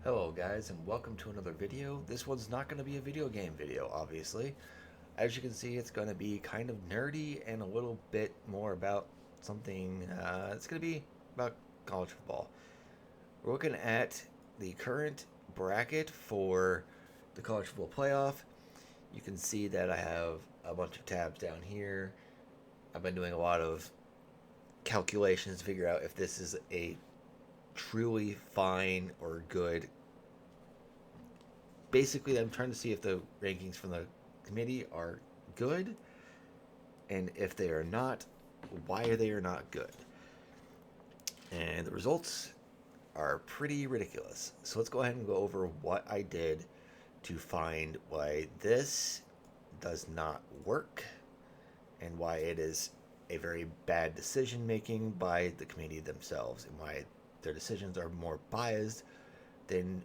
Hello guys and welcome to another video. This one's not going to be a video game video, obviously. As you can see, it's going to be kind of nerdy and a little bit more about something, it's going to be about college football. We're looking at the current bracket for the college football playoff. You can see that I have a bunch of tabs down here. I've been doing a lot of calculations to figure out if this is a truly fine or good. Basically, I'm trying to see if the rankings from the committee are good, and if they are not, why they are not good. And the results are pretty ridiculous. So let's go ahead and go over what I did to find why this does not work and why it is a very bad decision making by the committee themselves, and why their decisions are more biased than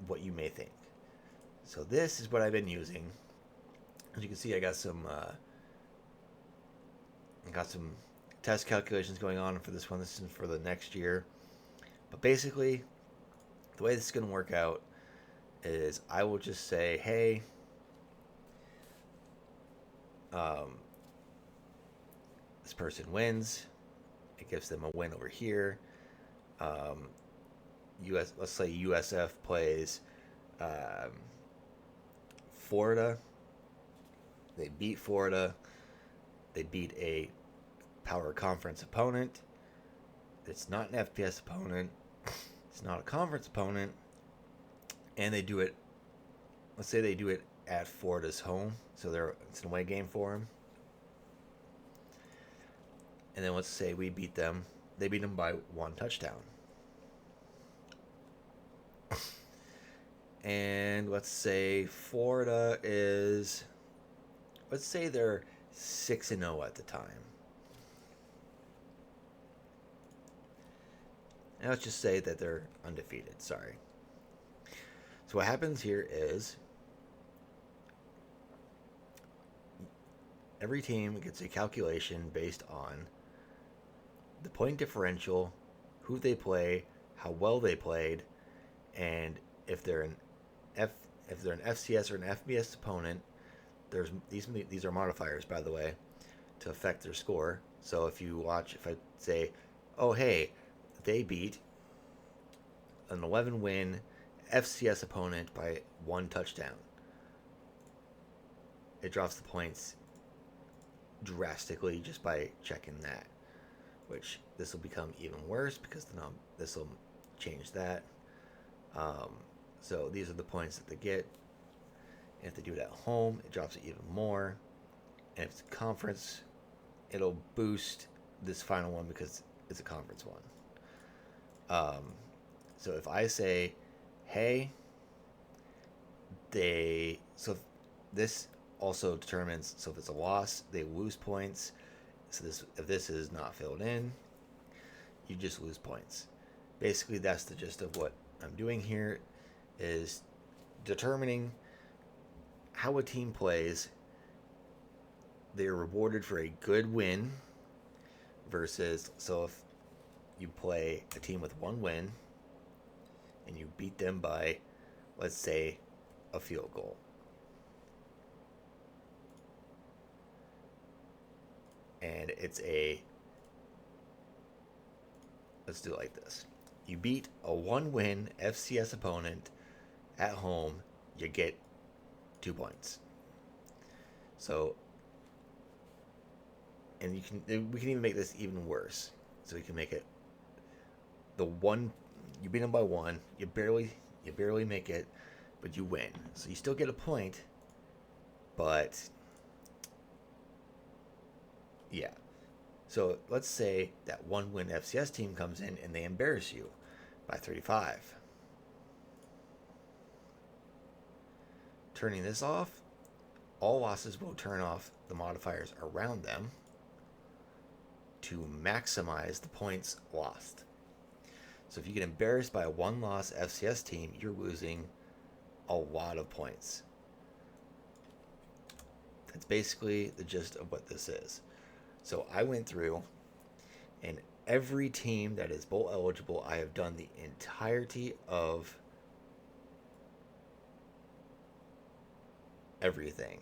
what you may think. So this is what I've been using. As you can see, I got some test calculations going on for this one. This is for the next year. But basically, the way this is going to work out is I will just say, hey, this person wins. It gives them a win over here. Let's say USF plays Florida. They beat Florida. They beat a power conference opponent. It's not an FPS opponent. It's not a conference opponent. And they do it, let's say they do it at Florida's home. So it's an away game for them. And then let's say we beat them. They beat them by 1 touchdown. And let's say Florida is, let's say they're 6-0 at the time. And let's just say that they're undefeated. Sorry. So what happens here is every team gets a calculation based on the point differential, who they play, how well they played, and if they're an FCS or an FBS opponent. There's these are modifiers, by the way, to affect their score. So if I say, oh hey, they beat an 11-win FCS opponent by 1 touchdown, it drops the points drastically just by checking that. Which this will become even worse because this will change that. So these are the points that they get. And if they do it at home, it drops it even more. And if it's a conference, it'll boost this final one because it's a conference one. So if I say, hey, so this also determines, so if it's a loss, they lose points. So if this is not filled in, you just lose points. Basically, that's the gist of what I'm doing here, is determining how a team plays. They are rewarded for a good win versus, so if you play a team with 1 win and you beat them by, let's say, a field goal. And let's do it like this. You beat a 1-win FCS opponent at home, you get 2 points. So, and we can even make this even worse. So we can make it you beat them by 1, you barely make it, but you win. So you still get a point, but yeah. So let's say that 1-win FCS team comes in and they embarrass you by 35. Turning this off, all losses will turn off the modifiers around them to maximize the points lost. So if you get embarrassed by a 1-loss FCS team, you're losing a lot of points. That's basically the gist of what this is. So I went through, and every team that is bowl eligible, I have done the entirety of everything.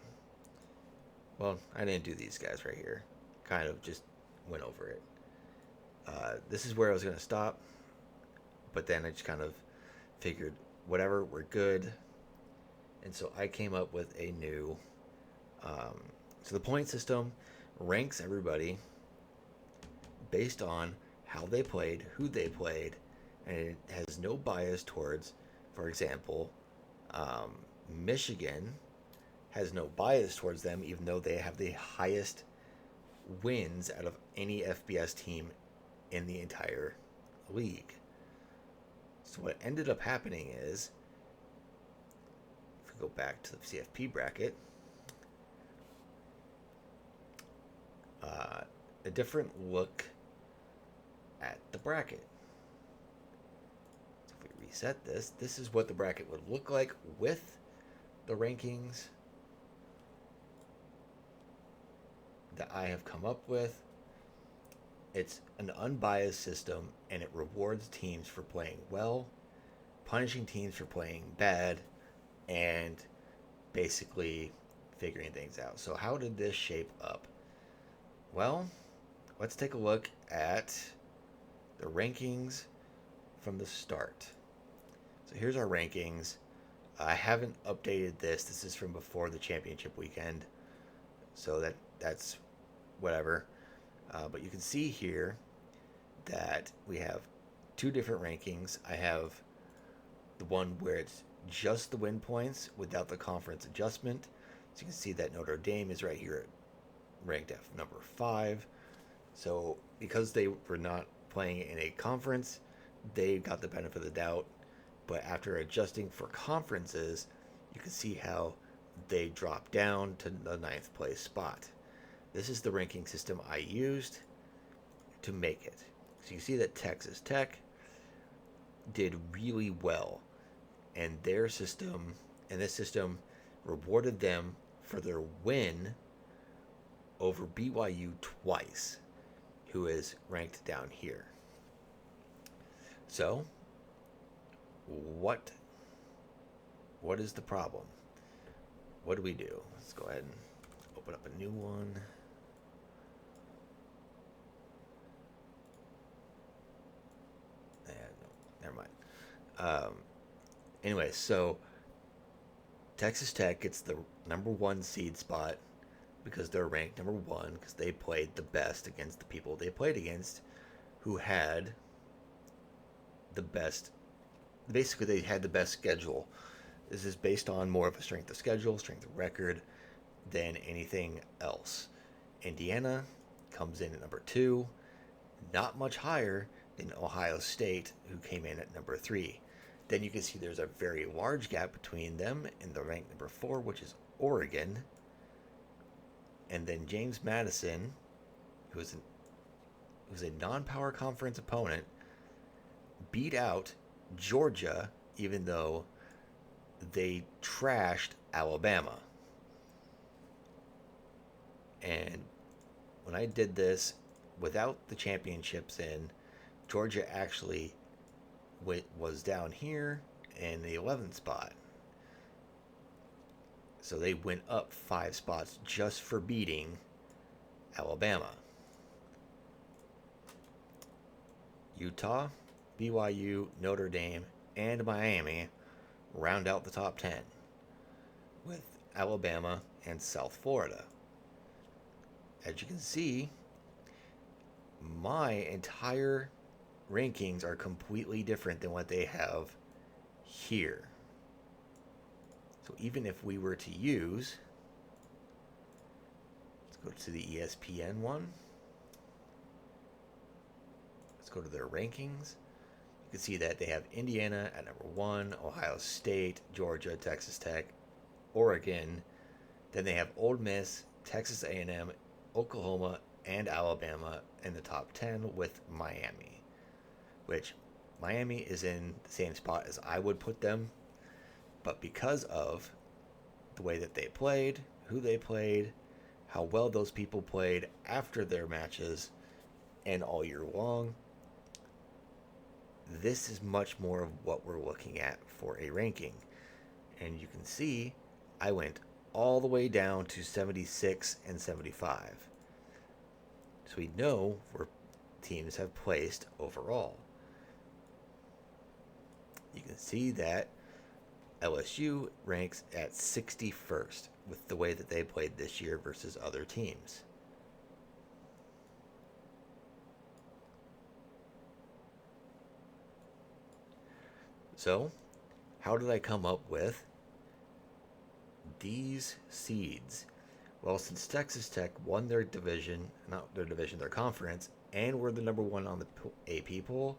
Well, I didn't do these guys right here. Kind of just went over it. This is where I was going to stop, but then I just kind of figured, whatever, we're good. And so I came up with a new. So the point system ranks everybody based on how they played, who they played, and it has no bias towards, for example, Michigan has no bias towards them, even though they have the highest wins out of any FBS team in the entire league. So what ended up happening is, if we go back to the CFP bracket, a different look at the bracket. So if we reset this, this is what the bracket would look like with the rankings that I have come up with. It's an unbiased system, and it rewards teams for playing well, punishing teams for playing bad, and basically figuring things out. So how did this shape up? Well, let's take a look at the rankings from the start. So here's our rankings. I haven't updated this. This is from before the championship weekend, so that's whatever. But you can see here that we have two different rankings. I have the one where it's just the win points without the conference adjustment. So you can see that Notre Dame is right here ranked at number 5. So because they were not playing in a conference, they got the benefit of the doubt. But after adjusting for conferences, you can see how they dropped down to the 9th place spot. This is the ranking system I used to make it. So you see that Texas Tech did really well, and their system, and this system rewarded them for their win over BYU twice, who is ranked down here. So, what is the problem? What do we do? Let's go ahead and open up a new one. Never mind. Anyway, so Texas Tech gets the number 1 seed spot because they're ranked number 1 because they played the best against the people they played against, who had the best. Basically, they had the best schedule. This is based on more of a strength of schedule, strength of record than anything else. Indiana comes in at number 2, not much higher than Ohio State, who came in at number 3. Then you can see there's a very large gap between them and the rank number 4, which is Oregon. And then James Madison, who's a non-power conference opponent, beat out Georgia, even though they trashed Alabama. And when I did this without the championships in, Georgia actually was down here in the 11th spot. So they went up 5 spots just for beating Alabama. Utah, BYU, Notre Dame, and Miami round out the top 10, with Alabama and South Florida. As you can see, my entire rankings are completely different than what they have here. So even if we were to use, let's go to the ESPN one. Let's go to their rankings. You can see that they have Indiana at number 1, Ohio State, Georgia, Texas Tech, Oregon. Then they have Ole Miss, Texas A&M, Oklahoma, and Alabama in the top 10, with Miami, which Miami is in the same spot as I would put them. But because of the way that they played, who they played, how well those people played after their matches, and all year long, this is much more of what we're looking at for a ranking. And you can see I went all the way down to 76 and 75. So we know where teams have placed overall. You can see that LSU ranks at 61st with the way that they played this year versus other teams. So, how did I come up with these seeds? Well, since Texas Tech won their division, not their division, their conference, and were the number one on the AP poll,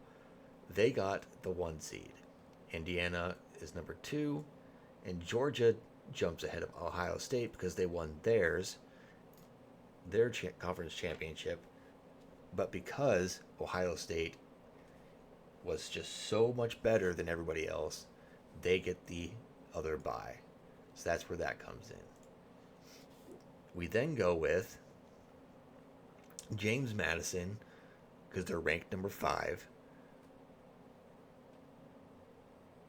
they got the 1 seed. Indiana is number 2, and Georgia jumps ahead of Ohio State because they won their conference championship. But because Ohio State was just so much better than everybody else, they get the other bye. So that's where that comes in. We then go with James Madison because they're ranked number 5.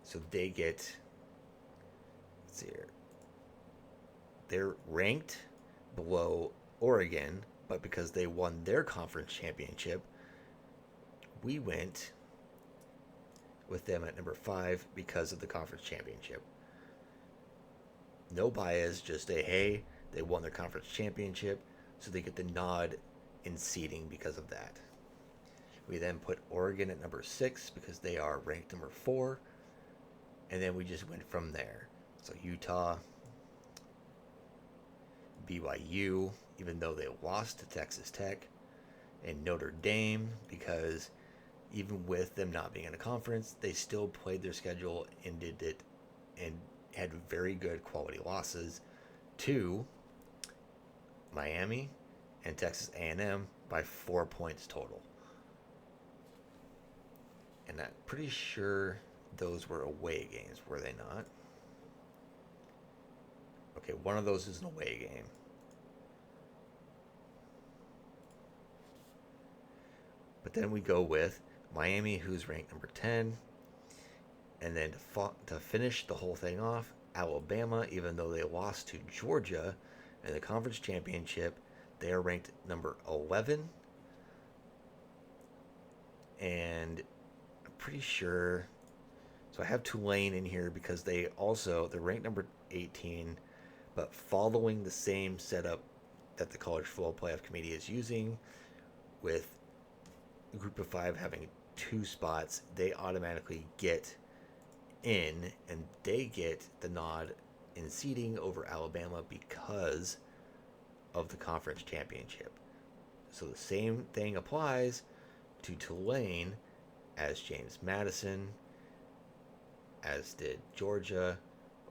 So they get, let's see here, they're ranked below Oregon, but because they won their conference championship, we went with them at number 5 because of the conference championship. No bias, just a hey, they won their conference championship, so they get the nod in seeding because of that. We then put Oregon at number 6 because they are ranked number 4, and then we just went from there. So Utah, BYU, even though they lost to Texas Tech, and Notre Dame, because even with them not being in a conference, they still played their schedule and did it and had very good quality losses to Miami and Texas A&M by 4 points total. And I'm pretty sure those were away games, were they not? Okay, one of those is an away game. But then we go with Miami, who's ranked number 10. And then to finish the whole thing off, Alabama, even though they lost to Georgia in the conference championship, they are ranked number 11. And I'm pretty sure, so I have Tulane in here because they're ranked number 18, but following the same setup that the College Football Playoff Committee is using, with a group of 5 having 2 spots, they automatically get in, and they get the nod in seeding over Alabama because of the conference championship. So the same thing applies to Tulane as James Madison, as did Georgia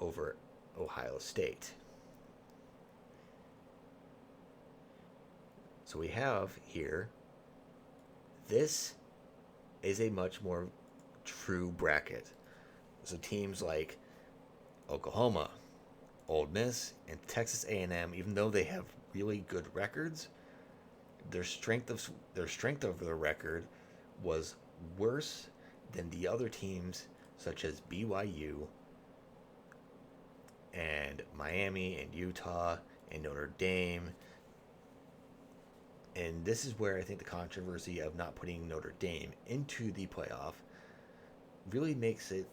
over Ohio State. So we have here, this is a much more true bracket. So teams like Oklahoma, Ole Miss, and Texas A&M, even though they have really good records, their strength of their record was worse than the other teams such as BYU and Miami and Utah and Notre Dame. And this is where I think the controversy of not putting Notre Dame into the playoff really makes it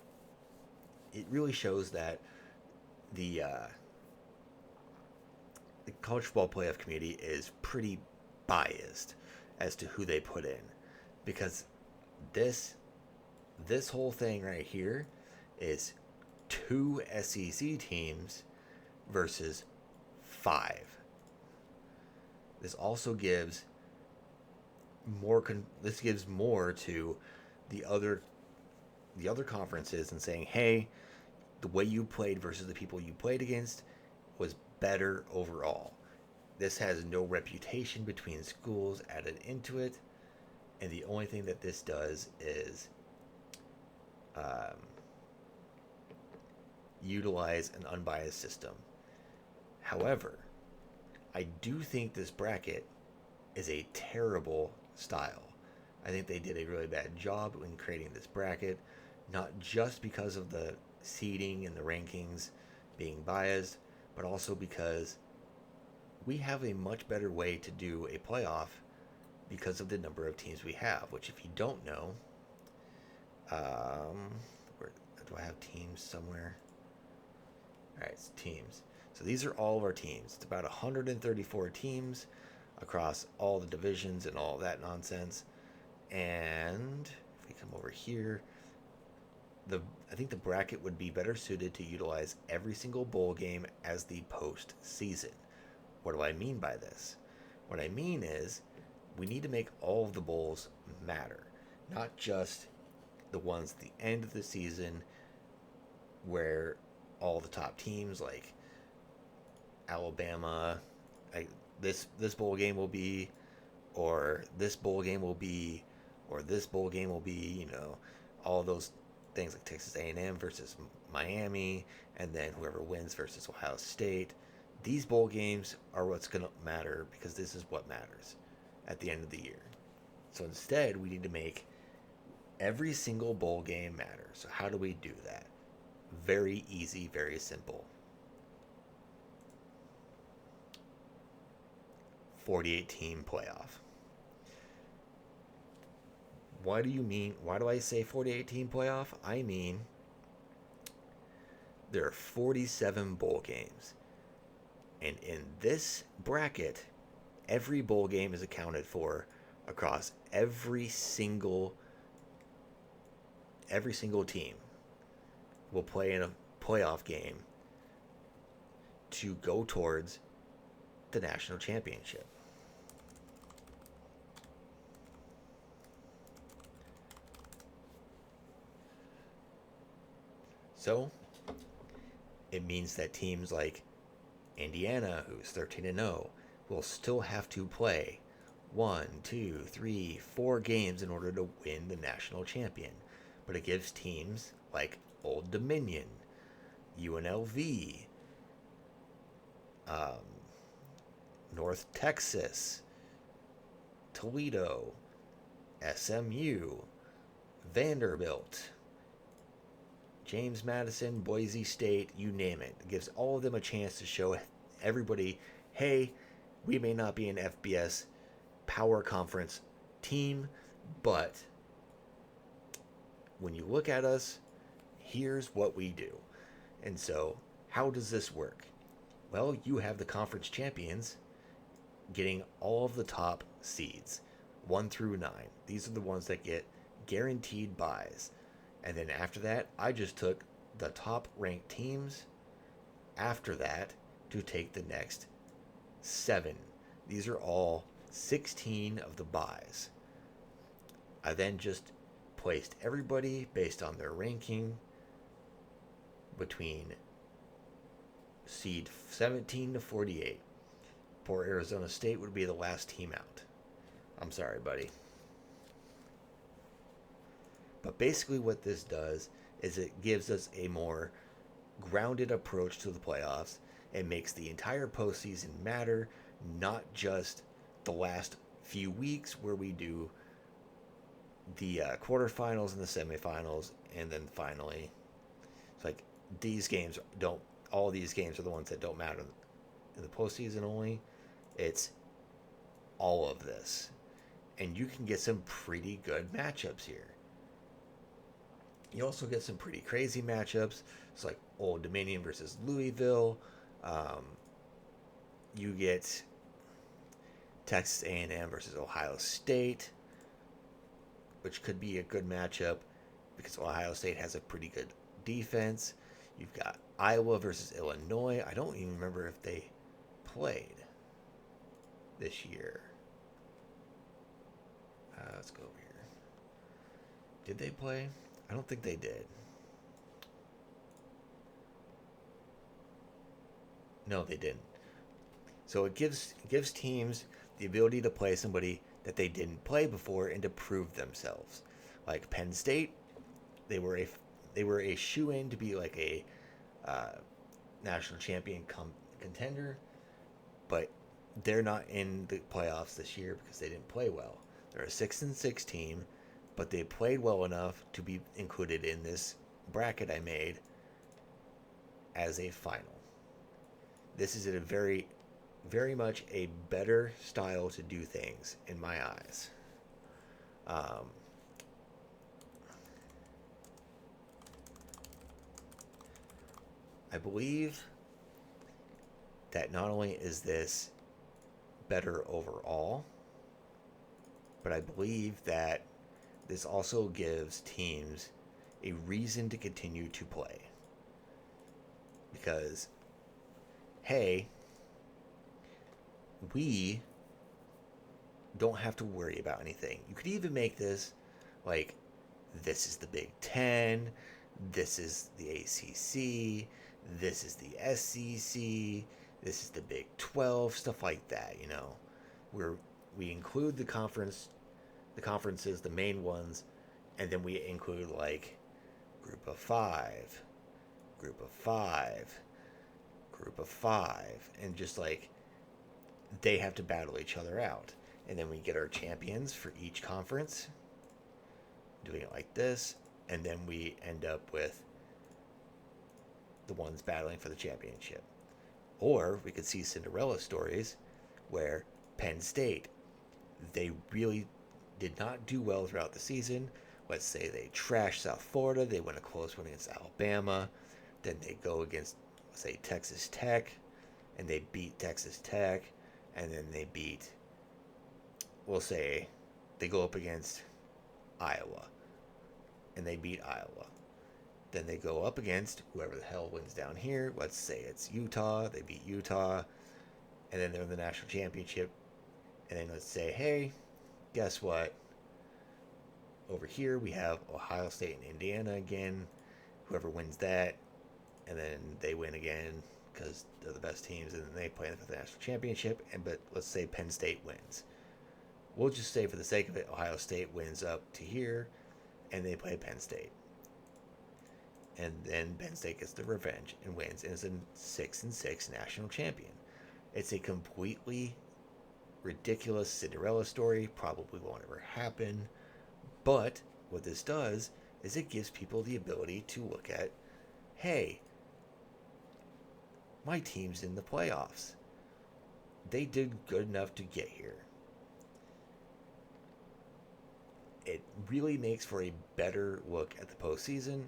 really shows that the College Football Playoff Committee is pretty biased as to who they put in, because this whole thing right here is 2 SEC teams versus 5. This also gives more to the other conferences and saying, hey, the way you played versus the people you played against was better overall. This has no reputation between schools added into it, and the only thing that this does is utilize an unbiased system. However, I do think this bracket is a terrible style. I think they did a really bad job in creating this bracket, not just because of the seeding and the rankings being biased, but also because we have a much better way to do a playoff because of the number of teams we have, which, if you don't know, where do I have teams somewhere? All right, it's teams. So these are all of our teams. It's about 134 teams across all the divisions and all that nonsense. And if we come over here, I think the bracket would be better suited to utilize every single bowl game as the postseason. What do I mean by this? What I mean is we need to make all of the bowls matter, not just the ones at the end of the season where all the top teams like Alabama, like this bowl game will be, or this bowl game will be, or this bowl game will be. All those things like Texas A&M versus Miami, and then whoever wins versus Ohio State. These bowl games are what's going to matter because this is what matters at the end of the year. So instead, we need to make every single bowl game matter. So how do we do that? Very easy, very simple. 48-team playoff. Why do I say 48-team playoff? I mean, there are 47 bowl games. And in this bracket, every bowl game is accounted for across every single team will play in a playoff game to go towards the national championship. So it means that teams like Indiana, who's 13-0, will still have to play 1, 2, 3, 4 games in order to win the national champion. But it gives teams like Old Dominion, UNLV, North Texas, Toledo, SMU, Vanderbilt, James Madison, Boise State, you name it. It gives all of them a chance to show everybody, hey, we may not be an FBS power conference team, but when you look at us, here's what we do. And so, how does this work? Well, you have the conference champions getting all of the top seeds, 1 through 9. These are the ones that get guaranteed buys. And then after that, I just took the top ranked teams after that to take the next 7. These are all 16 of the buys. I then just placed everybody based on their ranking between seed 17 to 48. Poor Arizona State would be the last team out. I'm sorry, buddy. But basically what this does is it gives us a more grounded approach to the playoffs. It makes the entire postseason matter, not just the last few weeks where we do the quarterfinals and the semifinals, and then finally, it's like all these games are the ones that don't matter in the postseason only. It's all of this. And you can get some pretty good matchups here. You also get some pretty crazy matchups. It's like Old Dominion versus Louisville. You get Texas A&M versus Ohio State, which could be a good matchup because Ohio State has a pretty good defense. You've got Iowa versus Illinois. I don't even remember if they played this year. Let's go over here. Did they play? I don't think they did. No, they didn't. So it gives teams the ability to play somebody that they didn't play before and to prove themselves. Like Penn State, they were a shoe-in to be like a national champion contender, but they're not in the playoffs this year because they didn't play well. They're a 6-6 team, but they played well enough to be included in this bracket I made as a final. This is a very, very much a better style to do things in my eyes. Um, I believe that not only is this better overall, but I believe that this also gives teams a reason to continue to play. Because, hey, we don't have to worry about anything. You could even make this like, this is the Big Ten, this is the ACC, this is the SEC, this is the Big 12, stuff like that, you know, where we include the conferences, the main ones, and then we include like group of five, group of five, group of five, and just like they have to battle each other out. And then we get our champions for each conference, doing it like this, and then we end up with the ones battling for the championship. Or we could see Cinderella stories where Penn State, they really did not do well throughout the season. Let's say they trashed South Florida, they win a close one against Alabama, then they go against, say, Texas Tech, and they beat Texas Tech, and then they beat, we'll say, they go up against Iowa, and they beat Iowa. Then they go up against whoever the hell wins down here. Let's say it's Utah. They beat Utah, and then they're in the national championship. And then let's say, hey, guess what? Over here we have Ohio State and Indiana again. Whoever wins that, and then they win again because they're the best teams, and then they play for the national championship. But let's say Penn State wins. We'll just say, for the sake of it, Ohio State wins up to here, and they play Penn State. And then Penn State gets the revenge and wins, and is a 6-6 national champion. It's a completely ridiculous Cinderella story. Probably won't ever happen. But what this does is it gives people the ability to look at, hey, my team's in the playoffs. They did good enough to get here. It really makes for a better look at the postseason.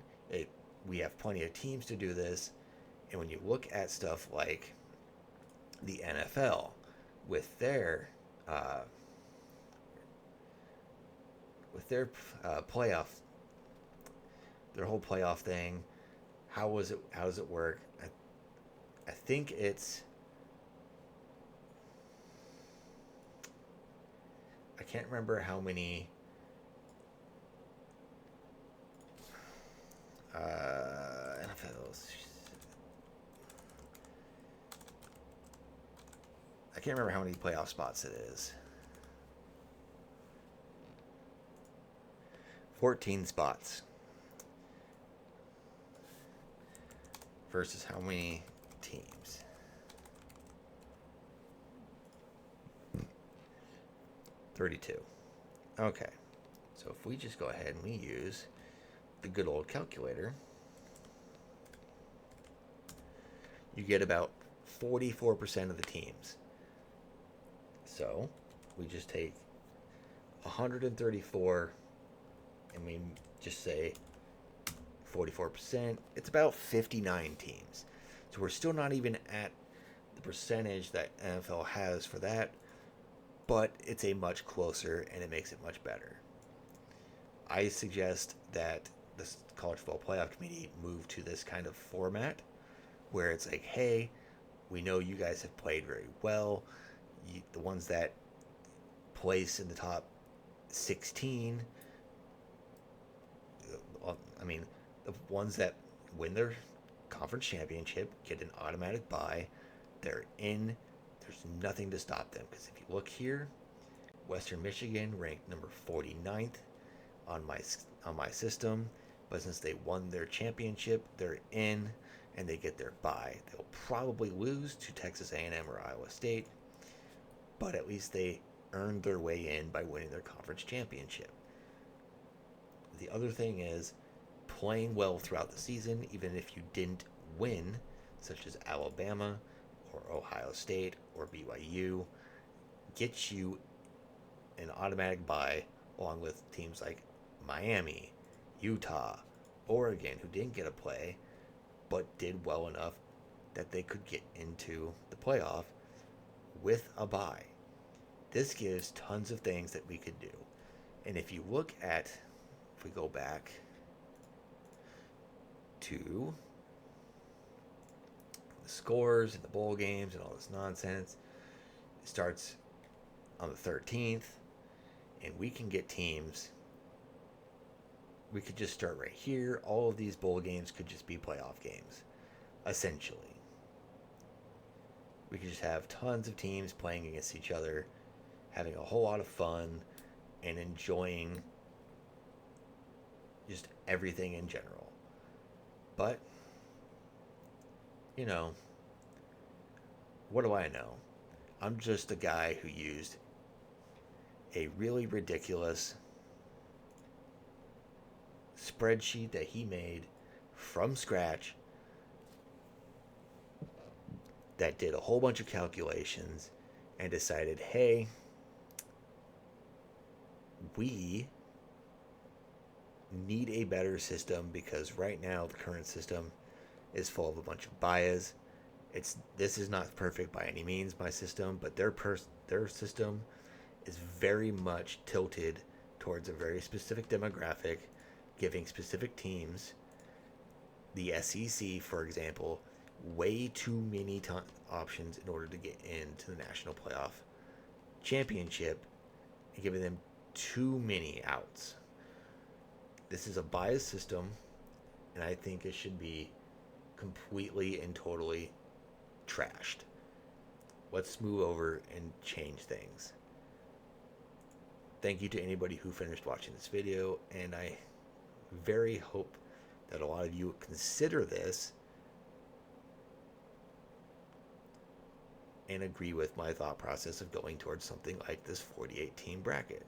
We have plenty of teams to do this. And when you look at stuff like the NFL with their playoff, their whole playoff thing, how does it work? I think it's, I can't remember how many NFL's. I can't remember how many playoff spots it is. 14 spots. Versus how many teams? 32. Okay. So if we just go ahead and we use the good old calculator, you get about 44% of the teams. So we just take 134 and we just say 44%. It's about 59 teams. So we're still not even at the percentage that NFL has for that, but it's a much closer and it makes it much better. I suggest that the College Football Playoff Committee move to this kind of format where it's like, hey, we know you guys have played very well. The ones that place in the top 16, I mean, the ones that win their conference championship get an automatic bye. They're in. There's nothing to stop them. Because if you look here, Western Michigan ranked number 49th on my system. But since they won their championship, they're in and they get their bye. They'll probably lose to Texas A&M or Iowa State, but at least they earned their way in by winning their conference championship. The other thing is playing well throughout the season, even if you didn't win, such as Alabama or Ohio State or BYU, gets you an automatic bye along with teams like Miami, Utah, Oregon, who didn't get a play but did well enough that they could get into the playoff with a bye. This gives tons of things that we could do. And if you look at, if we go back to the scores and the bowl games and all this nonsense, it starts on the 13th, and we can get teams. We could just start right here. All of these bowl games could just be playoff games, essentially. We could just have tons of teams playing against each other, having a whole lot of fun, and enjoying just everything in general. But, you know, what do I know? I'm just a guy who used a really ridiculous spreadsheet that he made from scratch that did a whole bunch of calculations and decided, hey, we need a better system because right now the current system is full of a bunch of bias. This is not perfect by any means, my system, but their system is very much tilted towards a very specific demographic, giving specific teams, the SEC, for example, way too many options in order to get into the national playoff championship, and giving them too many outs. This is a biased system, and I think it should be completely and totally trashed. Let's move over and change things. Thank you to anybody who finished watching this video, and I very hope that a lot of you consider this and agree with my thought process of going towards something like this 48 team bracket.